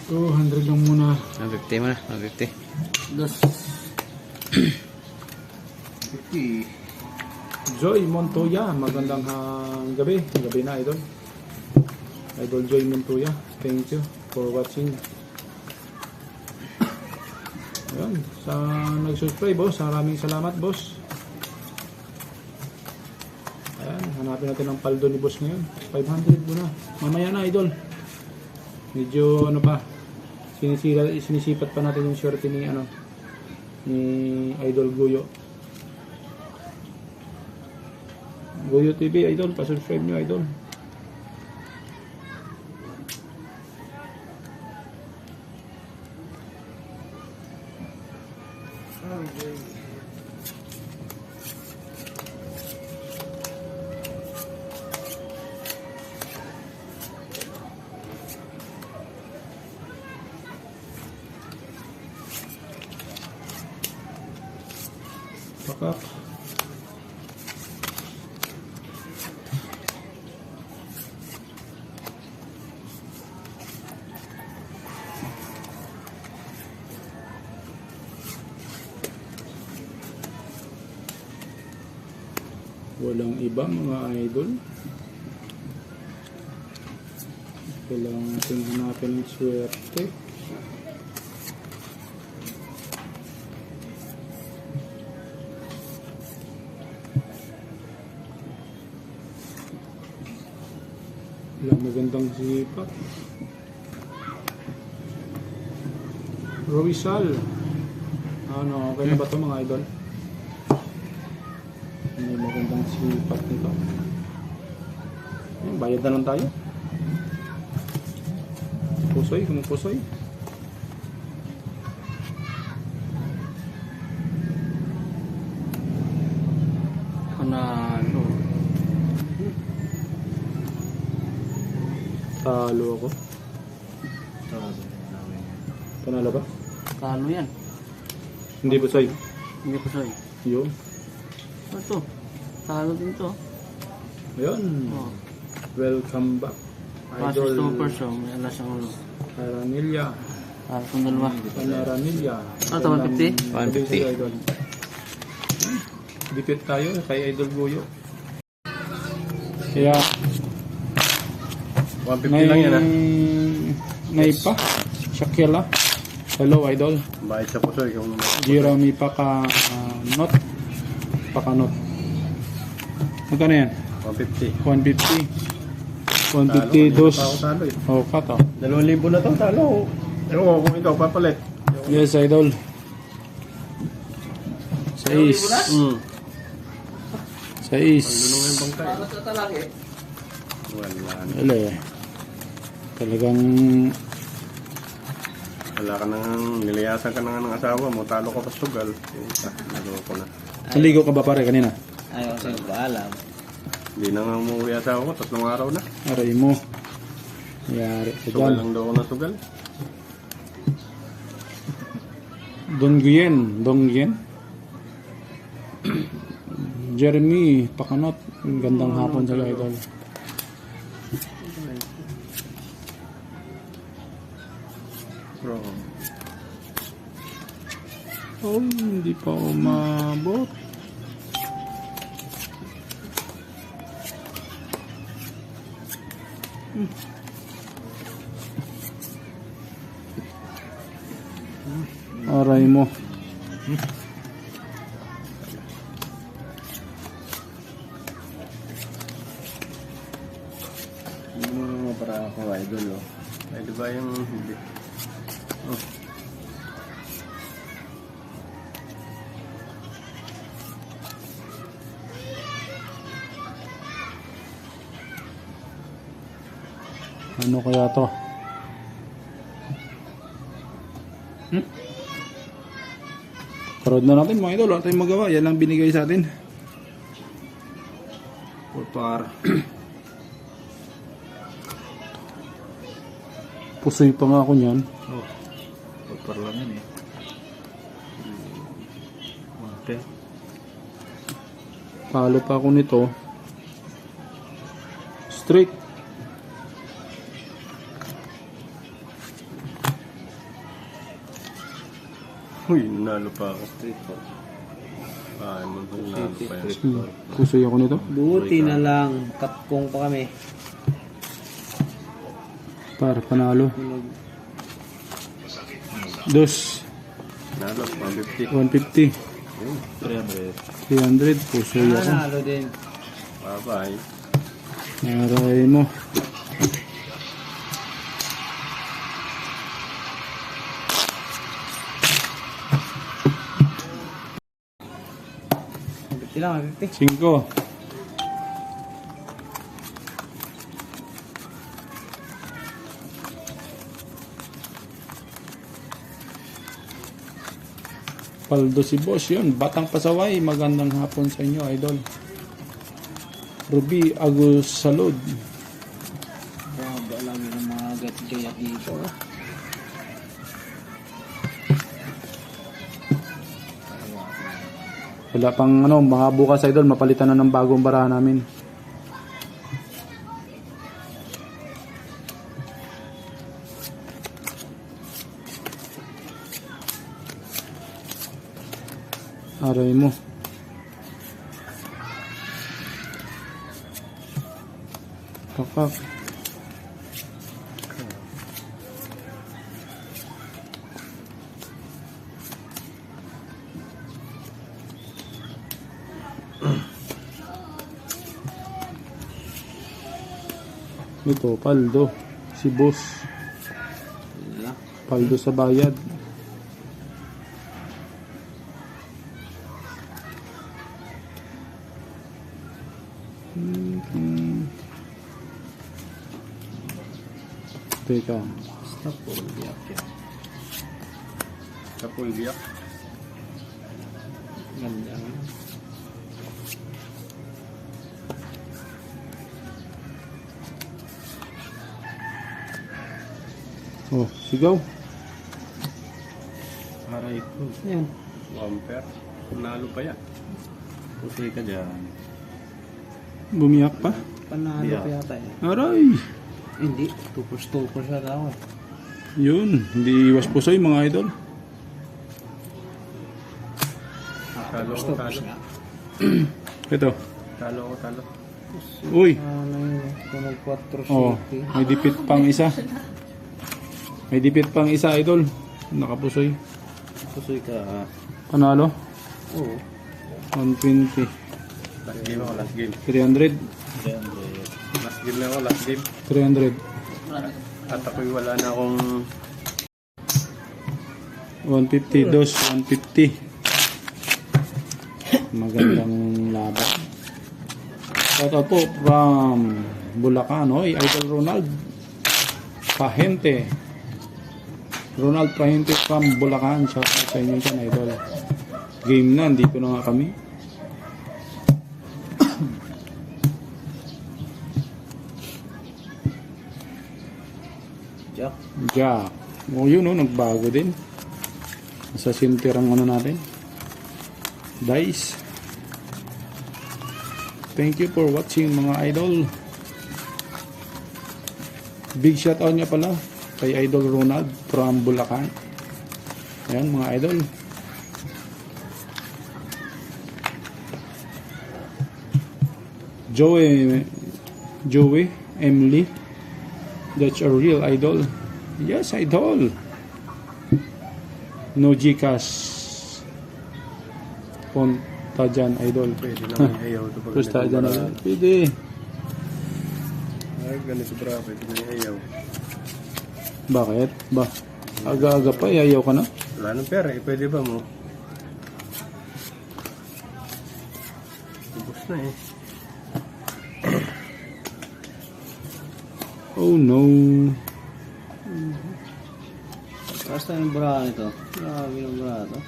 200 lang muna. 150 mo na, 150. Dos. 50. Joy Montoya, magandang gabi. Gabi na, idol. Idol Joy Montoya, thank you for watching. Ayan, sa nag-subscribe, boss. Maraming salamat, boss. Ayan, hanapin natin ang paldo ni boss ngayon. 500 muna. Mamaya na, idol. Medyo ano pa, sinisipat pa natin yung swerte ni Idol Guyo. Guyo TV, idol, pa-subscribe nyo, idol. Pakak. Walang iba mga idol. Kailangan natin hanapin ng swerte. Walang magandang sipat. Roisal. Ano, okay na ba ito mga idol? May magandang sipat nito. Bayad na lang tayo. Pusoy, kumupusoy. Panalo. Talo ako. Panalo ba? Talo yan. Hindi pusoy. Hindi ko soy. Yun. Ano to? Talo din to. Ayun. Oh. Welcome back. Passes Idol 2%. May alas ang ulo. Aranilla. Para kung dalawa. Panaranilla. Ano to, 150? 150. Idol. Dipit tayo kay Idol Guyo. Kaya 150 lang yan ha. Naipa. Shakila. Hello Idol. Bayad sa puso yung Jeremy Not. Pakanot. Magkano yan? 150. 150. 150 dos. Talo eh. Oh, kato. 2,000 na to, talo. Ewan ko kung ikaw papalit. Yes, Idol. 6. 6. Lulungan yung bangkay. Wala na. Wala eh. Talagang Wala ka nang nilayasan ka na ng asawa mo. Talo ka pa sa sugal. Naloko na. naligo ka ba pare kanina? Ayaw kasi ko alam. Hindi na nga umuwi asawa ko. 3 araw na. Aray mo. Yari ka Sugal dyan. lang daw ako na sugal. Dongguyen. Jeremy Pakanot. Gandang hapon sa Idol. Bro. Oh, hindi pa umabot. Aray mo. Hindi mo para ako idol oh. Ay diba yung hindi. Oh. Ano kaya to? Parod na natin mga idol. Wala tayong magawa. Yan lang binigay sa atin. Pupar. Pusoy pa nga ako niyan. Oh. Pupar lang yan eh. Okay. Palo pa ako nito. Straight. Uy, nanalo pa ako. Street food. Ano ba nanalo pa yan? Pusoy ako nito. Buti na lang. Kapkong pa kami. Para panalo. Dos. Nanalo, 150. 150. 300. Pusoy ako. Nanalo din. Bye-bye. Aray mo. Ilang 50? 5. Paldo si boss yun. Batang Pasaway. Magandang hapon sa inyo, idol. Ruby Agusalod. Grabe lang yung mga gat-gaya dito. Wala pang ano, mga bukas idol, mapalitan na ng bagong barahan namin. Aray mo. Kakak. Ito, paldo. Si boss. Wala. Paldo sa bayad. Teka. Stop po. Biyak yan. Kapul biyak. Ganda. Oh, sigaw. Aray ko. Yan. Bumper. Nanalo pa yan. Pusoy ka dyan. Bumiyak pa. Panalo pa yata eh. Aray. Hindi. Tupos-tupos siya daw eh. Yun, hindi iwas pusoy mga idol. Talo ko, Tupos talo. nga. Ito. Talo ko, talo. Uy. Ano yun? Tunog 4 Oh, city. may dipit pang isa. May dipit pang isa idol. Nakapusoy. Pusoy ka. Panalo. Oo. 120. Last game ako, last game. 300. Last game na ako, last game. 300. At ako'y wala na akong 150. Dos. 150. Magandang laban. Shoutout po from Bulacan. Hoy, Idol Ronald Pahente. Ronald Pahente from Bulacan. Shoutout sa inyo dyan, Idol. Game na, dito na nga kami. Jack. Jack. O yun o, nagbago din. Sa sintir ang ano natin. Dice. Thank you for watching mga idol. Big shout out niya pala kay Idol Ronald from Bulacan. Ayan mga idol. Joey, Emily. That's a real idol. Yes, idol. No Gcash. Punta dyan, idol. pwede naman ayaw ito pag Pusta ganito dyan, bara. idol. Pwede. Ay, ganito bra, pwede na ayaw. Bakit? Ba? Aga-aga pa, ayaw ka na? Wala nang pera eh, pwede ba mo? Ubus na eh. Oh no. Basta yung bra nito. Grabe yung bra ito.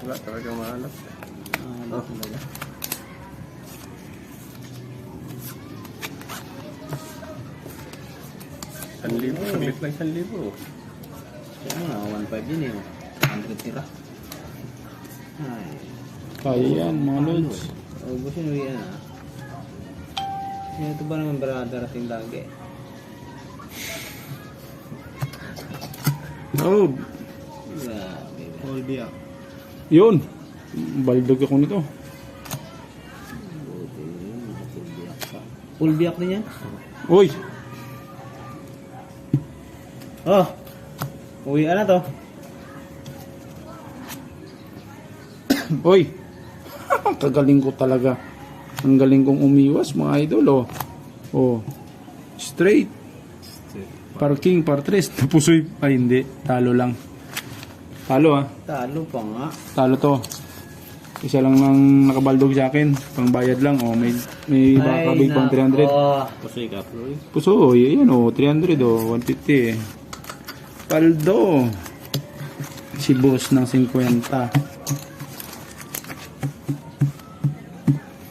Wala talagang mahanap. Ano talaga. Sanlibo, saglit lang 1,000. Kaya nga, 1.5 din eh. 100 tira. Ay. Kaya yan, mga lods. Ubusin mo yan ah. Ito ba naman bra darating lagi? Oh, Grabe All biyak. Yun. Baldog ako nito. Full biyak din yan? Uy! Oh! Uwi na to. Uy! Kagaling ko talaga. Ang galing kong umiwas mga idol, oh. Oh. Straight. Parking, par 3. Napusoy. Ay, hindi. Talo lang. Talo, ah. Talo pa nga. Talo to. Isa lang nang nakabaldog sa akin. Pangbayad lang, oh. May baka big pang 300. Pusoy ka, Floyd. Pusoy, yan, oh. 300, oh. 150, eh. Paldo. Si boss ng 50.